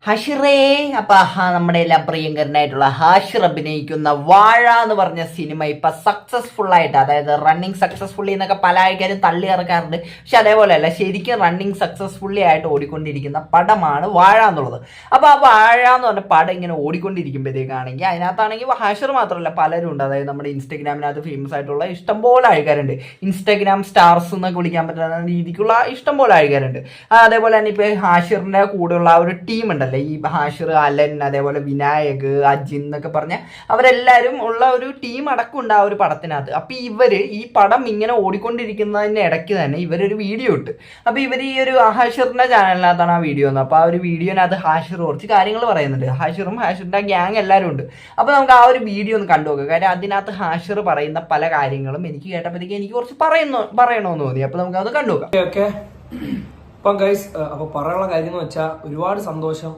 ഹഷിറേ അപ്പൊ നമ്മുടെ എല്ലാം പ്രിയങ്കരനായിട്ടുള്ള ഹാഷിർ അഭിനയിക്കുന്ന വാഴ എന്ന് പറഞ്ഞ സിനിമ ഇപ്പൊ സക്സസ്ഫുൾ ആയിട്ട്, അതായത് റണ്ണിങ് സക്സസ്ഫുള്ളി എന്നൊക്കെ പല ആൾക്കാരും തള്ളി ഇറക്കാറുണ്ട്. പക്ഷെ അതേപോലെയല്ല, ശരിക്കും റണ്ണിങ് സക്സസ്ഫുള്ളി ആയിട്ട് ഓടിക്കൊണ്ടിരിക്കുന്ന പടമാണ് വാഴ എന്നുള്ളത്. അപ്പൊ ആ വാഴ എന്ന് പറഞ്ഞ പടം ഇങ്ങനെ ഓടിക്കൊണ്ടിരിക്കുമ്പോഴത്തേക്കാണെങ്കിൽ അതിനകത്താണെങ്കിൽ ഹാഷിർ മാത്രമല്ല പലരും ഉണ്ട്. അതായത് നമ്മുടെ ഇൻസ്റ്റഗ്രാമിനകത്ത് ഫേമസ് ആയിട്ടുള്ള ഇഷ്ടംപോലെ ആൾക്കാരുണ്ട്. ഇൻസ്റ്റഗ്രാം സ്റ്റാർസ് എന്നൊക്കെ വിളിക്കാൻ പറ്റുന്ന രീതിക്കുള്ള ഇഷ്ടംപോലെ ആൾക്കാരുണ്ട്. അതേപോലെ തന്നെ ഇപ്പൊ ഹാഷിറിന്റെ കൂടെയുള്ള ആ ഒരു ടീം ഉണ്ടല്ലോ, ഈ ഹാഷിർ, അലൻ, അതേപോലെ വിനായക്, അജിൻ എന്നൊക്കെ പറഞ്ഞ അവരെല്ലാവരും ഉള്ള ഒരു ടീം അടക്കമുണ്ട് ആ ഒരു പടത്തിനകത്ത്. അപ്പൊ ഇവര് ഈ പടം ഇങ്ങനെ ഓടിക്കൊണ്ടിരിക്കുന്നതിന്റെ ഇടയ്ക്ക് തന്നെ ഇവരൊരു വീഡിയോ ഇട്ട്. അപ്പൊ ഇവർ ഈ ഒരു ഹാഷിറിന്റെ ചാനലിനകത്താണ് ആ വീഡിയോ വന്നത്. അപ്പൊ ആ ഒരു വീഡിയോനകത്ത് ഹാഷിർ കുറച്ച് കാര്യങ്ങൾ പറയുന്നുണ്ട്. ഹാഷിറും ഹാഷിറിന്റെ ഗ്യാങ് എല്ലാവരും ഉണ്ട്. അപ്പൊ നമുക്ക് ആ ഒരു വീഡിയോ ഒന്ന് കണ്ടു നോക്കാം. കാര്യം അതിനകത്ത് ഹാഷിർ പറയുന്ന പല കാര്യങ്ങളും എനിക്ക് കേട്ടപ്പോഴത്തേക്ക് എനിക്ക് കുറച്ച് പറയണമെന്ന് തോന്നി. അപ്പൊ നമുക്ക് അത് കണ്ടു നോക്കാം. ഇപ്പം ഗൈസ്, അപ്പൊ പറയാനുള്ള കാര്യം എന്ന് വെച്ചാൽ ഒരുപാട് സന്തോഷം.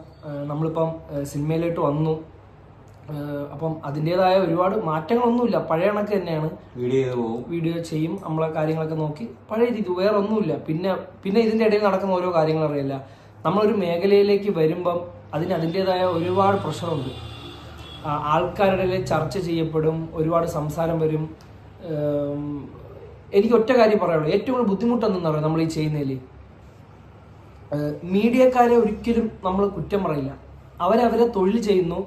നമ്മളിപ്പം സിനിമയിലോട്ട് വന്നു. അപ്പം അതിൻ്റെതായ ഒരുപാട് മാറ്റങ്ങളൊന്നുമില്ല, പഴയ കണക്ക് തന്നെയാണ്. വീഡിയോ ചെയ്യും, നമ്മളെ കാര്യങ്ങളൊക്കെ നോക്കി പഴയ രീതി, വേറെ ഒന്നുമില്ല. പിന്നെ ഇതിന്റെ ഇടയിൽ നടക്കുന്ന ഓരോ കാര്യങ്ങൾ അറിയില്ല. നമ്മളൊരു മേഖലയിലേക്ക് വരുമ്പം അതിൻ്റെതായ ഒരുപാട് പ്രശ്നമുണ്ട്. ആൾക്കാരുടെ ഇടയിൽ ചർച്ച ചെയ്യപ്പെടും, ഒരുപാട് സംസാരം വരും. എനിക്ക് ഒറ്റ കാര്യം പറയാനുള്ളൂ, ഏറ്റവും കൂടുതൽ ബുദ്ധിമുട്ടെന്ന് പറയാം നമ്മൾ ഈ ചെയ്യുന്നതിൽ. മീഡിയക്കാരെ ഒരിക്കലും നമ്മൾ കുറ്റം പറയില്ല. അവരവരെ തൊഴിൽ ചെയ്യുന്നു,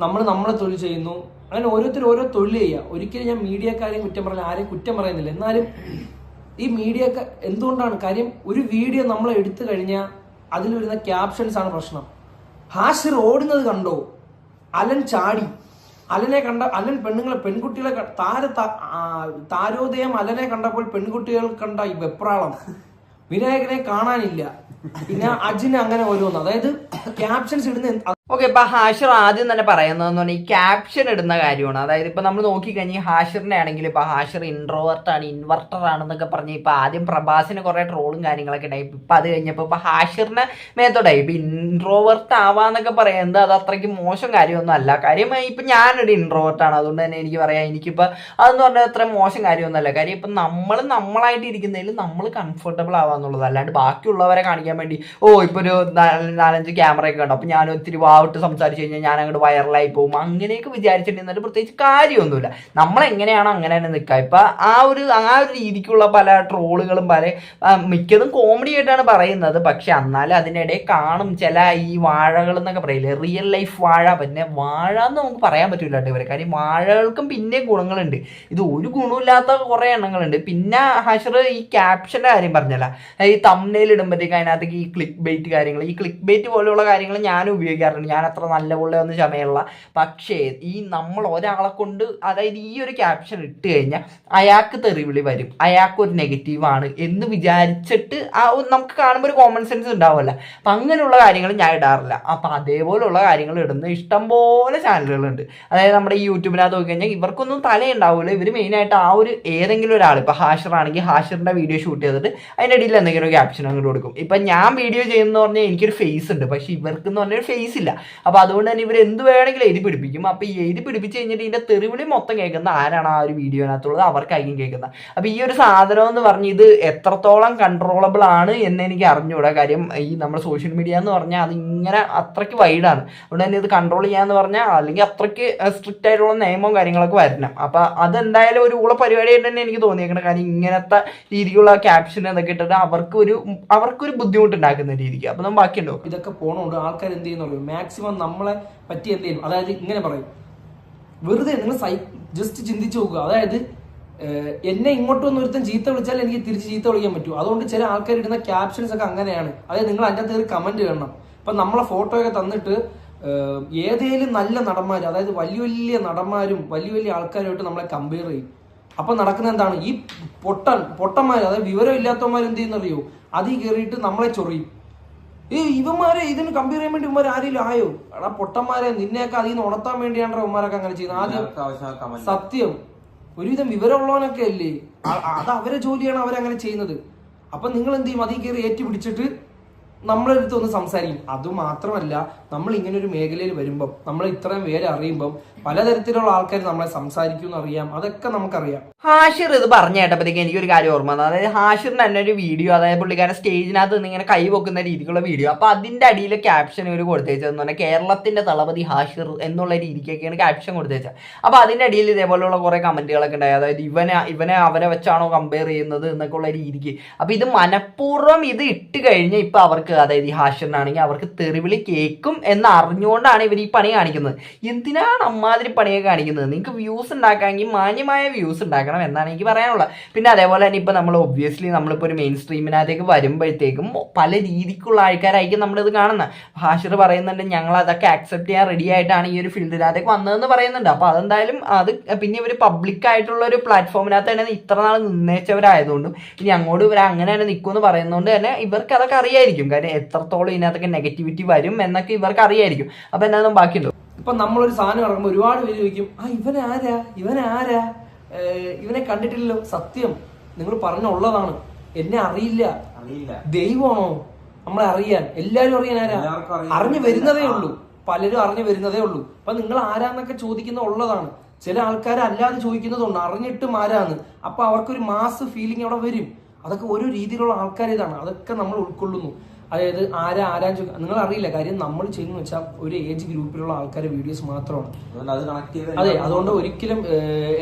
നമ്മൾ നമ്മളെ തൊഴിൽ ചെയ്യുന്നു. അങ്ങനെ ഓരോരുത്തരും ഓരോ തൊഴിൽ ചെയ്യുക. ഒരിക്കലും ഞാൻ മീഡിയക്കാരെയും കുറ്റം പറയില്ല, ആരെയും കുറ്റം പറയുന്നില്ല. എന്നാലും ഈ മീഡിയക്ക് എന്തുകൊണ്ടാണ് കാര്യം, ഒരു വീഡിയോ നമ്മൾ എടുത്തു കഴിഞ്ഞാൽ അതിൽ വരുന്ന ക്യാപ്ഷൻസ് ആണ് പ്രശ്നം. ഹാഷിർ ഓടുന്നത് കണ്ടോ, അലൻ ചാടി, അലൻ പെൺകുട്ടികളെ താരോദയം അലനെ കണ്ടപ്പോൾ പെൺകുട്ടികൾ കണ്ട ഈ വെപ്രാളം, വിനായകനെ കാണാനില്ല, പിന്നെ അജിന് അങ്ങനെ ഓരോന്ന്, അതായത് ക്യാപ്ഷൻസ് ഇടുന്ന. ഓക്കെ, ഇപ്പൊ ഹാഷിർ ആദ്യം തന്നെ പറയുന്നതെന്ന് പറഞ്ഞാൽ ഈ ക്യാപ്ഷൻ ഇടുന്ന കാര്യമാണ്. അതായത് ഇപ്പൊ നമ്മൾ നോക്കിക്കഴിഞ്ഞാൽ ഹാഷിറിനെ ആണെങ്കിൽ ഇപ്പൊ ഹാഷിർ ഇൻട്രോവേർട്ടാണ്, ഇൻവെർട്ടർ ആണെന്നൊക്കെ പറഞ്ഞ് ഇപ്പൊ ആദ്യം പ്രഭാസിന് കുറെ ട്രോളും കാര്യങ്ങളൊക്കെ ഉണ്ടായി. ഇപ്പൊ അത് കഴിഞ്ഞപ്പോൾ ഇപ്പൊ ഹാഷിറിനെ മേത്തോടായി. ഇപ്പൊ ഇൻട്രോവേർട്ട് ആവാന്നൊക്കെ പറയുന്നത് അത് അത്രയ്ക്ക് മോശം കാര്യമൊന്നും അല്ല. കാര്യം ഇപ്പൊ ഞാനൊരു ഇൻട്രോവേർട്ടാണ്, അതുകൊണ്ട് തന്നെ എനിക്ക് പറയാം, എനിക്കിപ്പോ അതെന്ന് പറഞ്ഞാൽ അത്ര മോശം കാര്യമൊന്നും അല്ല. കാര്യം ഇപ്പൊ നമ്മളായിട്ട് ഇരിക്കുന്നതിൽ നമ്മൾ കംഫർട്ടബിൾ ആവാന്നുള്ളത്, അല്ലാണ്ട് ബാക്കിയുള്ളവരെ കാണിക്കാൻ വേണ്ടി ഇപ്പൊ ഒരു 4-5 ക്യാമറയൊക്കെ കണ്ടു അപ്പൊ ഞാൻ ഒത്തിരി വാവിട്ട് സംസാരിച്ചു കഴിഞ്ഞാൽ ഞാൻ അങ്ങോട്ട് വൈറലായി പോകും, അങ്ങനെയൊക്കെ വിചാരിച്ചിട്ടുണ്ടെന്നിട്ട് പ്രത്യേകിച്ച് കാര്യമൊന്നുമില്ല. നമ്മളെങ്ങനെയാണോ അങ്ങനെ തന്നെ നിൽക്കുക. ഇപ്പൊ ആ ഒരു രീതിക്കുള്ള പല ട്രോളുകളും മിക്കതും കോമഡി ആയിട്ടാണ് പറയുന്നത്. പക്ഷെ എന്നാലും അതിനിടെ കാണും ചില ഈ വാഴകൾ എന്നൊക്കെ പറയില്ലേ, റിയൽ ലൈഫ് വാഴ. പിന്നെ വാഴ എന്ന് നമുക്ക് പറയാൻ പറ്റൂല കേട്ടോ ഇവരെ. കാര്യം വാഴകൾക്കും പിന്നെ ഗുണങ്ങളുണ്ട്, ഇത് ഒരു ഗുണമില്ലാത്ത കുറെ എണ്ണങ്ങളുണ്ട്. പിന്നെ ഹാഷിർ ഈ ക്യാപ്ഷന്റെ കാര്യം പറഞ്ഞല്ല, ഈ തംബ്നെയിൽ ഇടുമ്പോഴത്തേക്ക് അതിനകത്തേക്ക് ഈ ക്ലിക്ക് ബൈറ്റ് കാര്യങ്ങൾ, ഈ ക്ലിക്ക് ബൈറ്റ് പോലെയുള്ള കാര്യങ്ങൾ ഞാൻ ഉപയോഗിക്കാറുണ്ട്. ഞാൻ അത്ര നല്ല പുള്ളിയൊന്നും ചമയുള്ള. പക്ഷേ ഈ നമ്മൾ ഒരാളെ കൊണ്ട്, അതായത് ഈ ഒരു ക്യാപ്ഷൻ ഇട്ട് കഴിഞ്ഞാൽ അയാൾക്ക് തെറിവിളി വരും, അയാൾക്ക് ഒരു നെഗറ്റീവാണ് എന്ന് വിചാരിച്ചിട്ട് നമുക്ക് കാണുമ്പോൾ ഒരു കോമൺ സെൻസ് ഉണ്ടാവുമല്ലോ. അപ്പം അങ്ങനെയുള്ള കാര്യങ്ങൾ ഞാൻ ഇടാറില്ല. അപ്പം അതേപോലെയുള്ള കാര്യങ്ങൾ ഇടുന്ന ഇഷ്ടംപോലെ ചാനലുകളുണ്ട്. അതായത് നമ്മുടെ ഈ യൂട്യൂബിനകത്ത് നോക്കി കഴിഞ്ഞാൽ ഇവർക്കൊന്നും തലയുണ്ടാവില്ല. ഇവർ മെയിനായിട്ട് ആ ഒരു ഏതെങ്കിലും ഒരാൾ, ഇപ്പോൾ ഹാഷിർ ആണെങ്കിൽ ഹാഷിറിൻ്റെ വീഡിയോ ഷൂട്ട് ചെയ്തിട്ട് അതിൻ്റെ ഇടയിൽ എന്തെങ്കിലും ക്യാപ്ഷൻ അങ്ങോട്ട് കൊടുക്കും. ഇപ്പം ഞാൻ വീഡിയോ ചെയ്യുന്നതെന്ന് പറഞ്ഞാൽ എനിക്കൊരു ഫേസ് ഉണ്ട്, പക്ഷേ ഇവർക്കെന്ന് പറഞ്ഞാൽ ഒരു ഫേസ് ഇല്ല. അപ്പൊ അതുകൊണ്ട് തന്നെ ഇവർ എന്ത് വേണമെങ്കിലും എഴുതി പിടിപ്പിക്കും. അപ്പൊ ഈ എഴുതി പിടിപ്പിച്ച് കഴിഞ്ഞിട്ട് ഇതിന്റെ തെറിവിളി മൊത്തം കേൾക്കുന്ന ആരാണ് ആ ഒരു വീഡിയോനകത്തുള്ളത്, അവർക്കായിരിക്കും കേൾക്കുന്നത്. അപ്പൊ ഈ ഒരു സാധനം എന്ന് പറഞ്ഞ് ഇത് എത്രത്തോളം കൺട്രോളബിൾ ആണ് എന്ന് എനിക്ക് അറിഞ്ഞുകൂടാ. കാര്യം ഈ നമ്മുടെ സോഷ്യൽ മീഡിയ എന്ന് പറഞ്ഞാൽ അത് ഇങ്ങനെ അത്രയ്ക്ക് വൈഡാണ്. അതുകൊണ്ട് തന്നെ ഇത് കൺട്രോൾ ചെയ്യാന്ന് പറഞ്ഞാൽ അല്ലെങ്കിൽ അത്രയ്ക്ക് സ്ട്രിക്റ്റ് ആയിട്ടുള്ള നിയമവും കാര്യങ്ങളൊക്കെ വരണം. അപ്പൊ അതെന്തായാലും ഒരു ഊള പരിപാടിയായിട്ട് തന്നെ എനിക്ക് തോന്നിയേക്കണം. കാര്യം ഇങ്ങനത്തെ രീതിക്കുള്ള ക്യാപ്ഷൻ എന്നൊക്കെ ഇട്ടിട്ട് അവർക്കൊരു ബുദ്ധിമുട്ടുണ്ടാക്കുന്ന രീതിക്ക്. അപ്പൊ നമ്മൾ ബാക്കിയുണ്ടോ ഇതൊക്കെ പോണോണ്ട് ആൾക്കാർ എന്ത് ചെയ്യുന്നുള്ളൂ, മാക്സിമം നമ്മളെ പറ്റി എന്ത് ചെയ്യും, അതായത് ഇങ്ങനെ പറയും, വെറുതെ നിങ്ങൾ ജസ്റ്റ് ചിന്തിച്ചു നോക്കുക. അതായത് എന്നെ ഇങ്ങോട്ടൊന്നും ഒരുത്തൻ ചീത്ത വിളിച്ചാൽ എനിക്ക് തിരിച്ച് ചീത്ത വിളിക്കാൻ പറ്റും. അതുകൊണ്ട് ചില ആൾക്കാർ ഇടുന്ന ക്യാപ്ഷൻസ് ഒക്കെ അങ്ങനെയാണ്. അതായത് നിങ്ങൾ അതിൻ്റെ അകത്ത് കമന്റ് ചെയ്യണം. ഇപ്പൊ നമ്മളെ ഫോട്ടോയൊക്കെ തന്നിട്ട് ഏതേലും നല്ല നടന്മാർ, അതായത് വലിയ വലിയ നടന്മാരും വലിയ വലിയ ആൾക്കാരുമായിട്ട് നമ്മളെ കമ്പയർ ചെയ്യും. അപ്പൊ നടക്കുന്ന എന്താണ്, ഈ പൊട്ടന്മാർ, അതായത് വിവരം ഇല്ലാത്തവന്മാർ എന്ത് ചെയ്യുന്നറിയോ, അതിൽ കയറിയിട്ട് നമ്മളെ ചൊറിയും. ഇവന്മാരെ ഇതിന് കമ്പയർ ചെയ്യാൻ വേണ്ടി ഇവന്മാർ ആരെങ്കിലും ആയോ? എടാ പൊട്ടന്മാരെ, നിന്നെയൊക്കെ അതിൽ നിന്ന് ഉണർത്താൻ വേണ്ടിയാണ് ഇവന്മാരൊക്കെ അങ്ങനെ ചെയ്യുന്നത്. ആദ്യം സത്യം, ഒരുവിധം വിവരമുള്ളവനൊക്കെ അല്ലേ, അത് അവരെ ജോലിയാണ് അവരങ്ങനെ ചെയ്യുന്നത്. അപ്പൊ നിങ്ങൾ എന്ത് ചെയ്യും, അതിൽ കയറി ഏറ്റി പിടിച്ചിട്ട് നമ്മളെടുത്ത് ഒന്ന് സംസാരിക്കും. അതുമാത്രമല്ല, നമ്മൾ ഇങ്ങനെ ഒരു മേഖലയിൽ വരുമ്പം, നമ്മൾ ഇത്രയും പേര് അറിയുമ്പം പലതരത്തിലുള്ള ആൾക്കാർ നമ്മളെ സംസാരിക്കും എന്നറിയാം, അതൊക്കെ നമുക്കറിയാം. ഹാഷിർ ഇത് പറഞ്ഞു കേട്ടപ്പോഴത്തേക്ക് എനിക്കൊരു കാര്യം ഓർമ്മ വന്നു. അതായത് ഹാഷിറിന് തന്നെ ഒരു വീഡിയോ, അതായത് പുള്ളിക്കാരൻ സ്റ്റേജിനകത്ത് നിന്ന് ഇങ്ങനെ കൈ പൊക്കുന്ന രീതിക്കുള്ള വീഡിയോ. അപ്പൊ അതിന്റെ അടിയിൽ ക്യാപ്ഷൻ ഒരു കൊടുത്തേച്ചതെന്ന് പറഞ്ഞാൽ കേരളത്തിന്റെ തളപതി ഹാഷിർ എന്നുള്ള രീതിക്കൊക്കെയാണ് ക്യാപ്ഷൻ കൊടുത്തേച്ചത്. അപ്പൊ അതിന്റെ അടിയിൽ ഇതേപോലെയുള്ള കുറെ കമന്റുകളൊക്കെ ഉണ്ടായി. അതായത് ഇവനെ അവരെ വെച്ചാണോ കമ്പയർ ചെയ്യുന്നത് എന്നൊക്കെ ഉള്ള രീതിക്ക്. അപ്പൊ ഇത് മനഃപൂർവ്വം ഇത് ഇട്ട് കഴിഞ്ഞാൽ ഇപ്പൊ അവർക്ക്, അതായത് ഈ ഹാഷിറിനാണെങ്കിൽ അവർക്ക് തെറിവിളി കേൾക്കും എന്ന് അറിഞ്ഞുകൊണ്ടാണ് ഇവർ ഈ പണി കാണിക്കുന്നത്. എന്തിനാണ് അമ്മാതിരി പണിയൊക്കെ കാണിക്കുന്നത്? നിങ്ങൾക്ക് വ്യൂസ് ഉണ്ടാക്കാമെങ്കിൽ മാന്യമായ വ്യൂസ് ഉണ്ടാക്കണം എന്നാണ് എനിക്ക് പറയാനുള്ളത്. പിന്നെ അതേപോലെ തന്നെ ഇപ്പൊ നമ്മൾ ഒബ്വിയസ്ലി നമ്മളിപ്പോൾ ഒരു മെയിൻ സ്ട്രീമിനകത്തേക്ക് വരുമ്പോഴത്തേക്കും പല രീതിക്കുള്ള ആൾക്കാരായിരിക്കും നമ്മളിത് കാണുന്നത്. ഹാഷിർ പറയുന്നുണ്ട് ഞങ്ങൾ അതൊക്കെ അക്സെപ്റ്റ് ചെയ്യാൻ റെഡി ആയിട്ടാണ് ഈ ഒരു ഫീൽഡിനകത്തേക്ക് വന്നതെന്ന് പറയുന്നുണ്ട്. അപ്പൊ അതെന്തായാലും അത് പിന്നെ ഇവർ പബ്ലിക് ആയിട്ടുള്ള ഒരു പ്ലാറ്റ്ഫോമിനകത്ത് തന്നെ ഇത്ര നാൾ നിന്നേച്ചവരായതുകൊണ്ടും ഇനി അങ്ങോട്ട് ഇവർ അങ്ങനെ തന്നെ നിൽക്കുമെന്ന് പറയുന്നതുകൊണ്ട് തന്നെ ഇവർക്ക് അതൊക്കെ അറിയായിരിക്കും. കാര്യം എത്രത്തോളം ഇതിനകത്തൊക്കെ നെഗറ്റിവിറ്റി വരും എന്നൊക്കെ ഇവർക്ക് അറിയായിരിക്കും. അപ്പൊ എന്നാലും ബാക്കിയുണ്ടോ? ഇപ്പൊ നമ്മളൊരു സാധനം ഇറങ്ങുമ്പോൾ ഒരുപാട് പേര് ചോദിക്കും, ഇവനാരാ, ഇവനെ കണ്ടിട്ടില്ലല്ലോ. സത്യം, നിങ്ങൾ പറഞ്ഞുള്ളതാണ്. എന്നെ അറിയില്ല. ദൈവമാണോ നമ്മളെ അറിയാൻ? എല്ലാരും അറിയാൻ ആരാ? അറിഞ്ഞു വരുന്നതേ ഉള്ളൂ. പലരും അറിഞ്ഞു വരുന്നതേ ഉള്ളൂ. അപ്പൊ നിങ്ങൾ ആരാന്നൊക്കെ ചോദിക്കുന്ന ഉള്ളതാണ്. ചില ആൾക്കാർ അല്ലാതെ ചോദിക്കുന്നതുണ്ട്, അറിഞ്ഞിട്ടും ആരാന്ന്. അപ്പൊ അവർക്കൊരു മാസ് ഫീലിംഗ് അവിടെ വരും. അതൊക്കെ ഓരോ രീതിയിലുള്ള ആൾക്കാർ ഇതാണ്. അതൊക്കെ നമ്മൾ ഉൾക്കൊള്ളുന്നു. അതായത് ആരാ ചോദിക്കുക, നിങ്ങൾ അറിയില്ല. കാര്യം നമ്മൾ ചെയ്യുന്ന വെച്ചാൽ ഒരു ഏജ് ഗ്രൂപ്പിലുള്ള ആൾക്കാരുടെ വീഡിയോസ് മാത്രമാണ്. അതെ, അതുകൊണ്ട് ഒരിക്കലും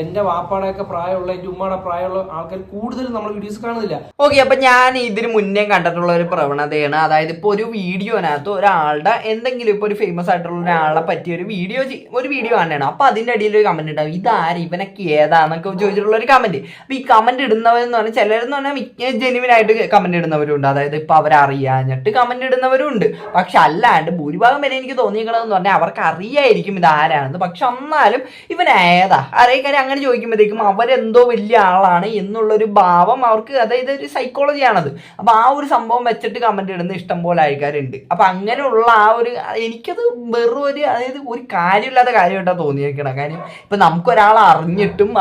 എന്റെ വാപ്പാടെയൊക്കെ പ്രായമുള്ള, എന്റെ ഉമ്മയുടെ പ്രായമുള്ള ആൾക്കാർ കൂടുതൽ നമ്മൾ വീഡിയോസ് കാണുന്നില്ല. ഓക്കെ, അപ്പൊ ഞാൻ ഇതിന് മുന്നേ കണ്ടിട്ടുള്ള ഒരു പ്രവണതയാണ്. അതായത് ഇപ്പൊ ഒരു വീഡിയോനകത്ത് ഒരാളുടെ എന്തെങ്കിലും ഇപ്പൊ ഒരു ഫേമസ് ആയിട്ടുള്ള ഒരാളെ പറ്റിയ ഒരു വീഡിയോ കാണുകയാണ്. അപ്പൊ അതിന്റെ അടിയിൽ ഒരു കമന്റ് ഉണ്ടാവും, ഇതാര്, ഇവനൊക്കെ ഏതാന്നൊക്കെ ചോദിച്ചിട്ടുള്ള ഒരു കമന്റ്. അപ്പൊ ഈ കമന്റ് ഇടുന്നവരെന്ന് പറഞ്ഞാൽ ചിലരെന്ന് പറഞ്ഞാൽ ജെന്യുവിൻ ആയിട്ട് കമന്റ് ഇടുന്നവരുണ്ട്. അതായത് ഇപ്പൊ അവരറിയാഞ്ഞിട്ട് കമന്റ് ഇടുന്നവരും ഉണ്ട്. പക്ഷെ അല്ലാണ്ട് ഭൂരിഭാഗം വരെ എനിക്ക് തോന്നിയിരിക്കണമെന്ന് പറഞ്ഞാൽ അവർക്ക് അറിയായിരിക്കും ഇത് ആരാണെന്ന്. പക്ഷെ എന്നാലും ഇവൻ ഏതാ അറിയിക്കാര്യം അങ്ങനെ ചോദിക്കുമ്പോഴത്തേക്കും അവരെന്തോ വലിയ ആളാണ് എന്നുള്ളൊരു ഭാവം അവർക്ക്, അതായത് ഒരു സൈക്കോളജിയാണത്. അപ്പൊ ആ ഒരു സംഭവം വെച്ചിട്ട് കമന്റ് ഇടുന്ന ഇഷ്ടംപോലെ ആൾക്കാരുണ്ട്. അപ്പൊ അങ്ങനെയുള്ള ആ ഒരു, എനിക്കത് വെറും ഒരു, അതായത് ഒരു കാര്യമില്ലാത്ത കാര്യമായിട്ടാണ് തോന്നിയിരിക്കണം. കാര്യം ഇപ്പൊ നമുക്കൊരാൾ അറിഞ്ഞിട്ടും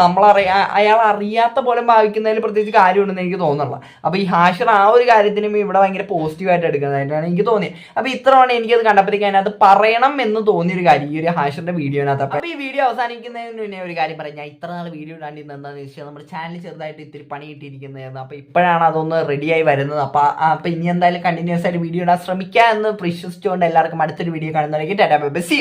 അയാൾ അറിയാത്ത പോലെ ഭാവിക്കുന്നതിൽ പ്രത്യേകിച്ച് കാര്യമുണ്ടെന്ന് എനിക്ക് തോന്നുന്നില്ല. അപ്പൊ ഈ ഹാഷിർ ആ ഒരു കാര്യത്തിനും ഇവിടെ ഭയങ്കര പോസിറ്റീവായിട്ട് എടുക്കുന്നതായിട്ടാണ് എനിക്ക് തോന്നിയത്. അപ്പൊ ഇത്രയാണ് എനിക്കത് കണ്ടപ്പോഴത്തേക്ക് അതിനകത്ത് പറയണം എന്ന് തോന്നിയൊരു കാര്യം ഈ ഒരു ഹാഷിറിന്റെ വീഡിയോനകത്ത്. അപ്പൊ ഈ വീഡിയോ അവസാനിക്കുന്നതിന് മുന്നേ ഒരു കാര്യം പറയാം. ഇത്ര നാൾ വീഡിയോ ഇടാണ്ട് എന്താണെന്ന് വെച്ചാൽ നമ്മുടെ ചാനൽ ചെറുതായിട്ട് ഇത്തിരി പണി കിട്ടിയിരിക്കുന്നതായിരുന്നു. അപ്പൊ ഇപ്പോഴാണ് അതൊന്ന് റെഡിയായി വരുന്നത്. അപ്പൊ ഇനി എന്തായാലും കണ്ടിന്യൂസ് ആയിട്ട് വീഡിയോ ഇടാൻ ശ്രമിക്കുക എന്ന് പ്രതീക്ഷിച്ചുകൊണ്ട് എല്ലാവർക്കും അടുത്തൊരു വീഡിയോ കാണുന്നതായിരിക്കും. Tata bye bye, see U.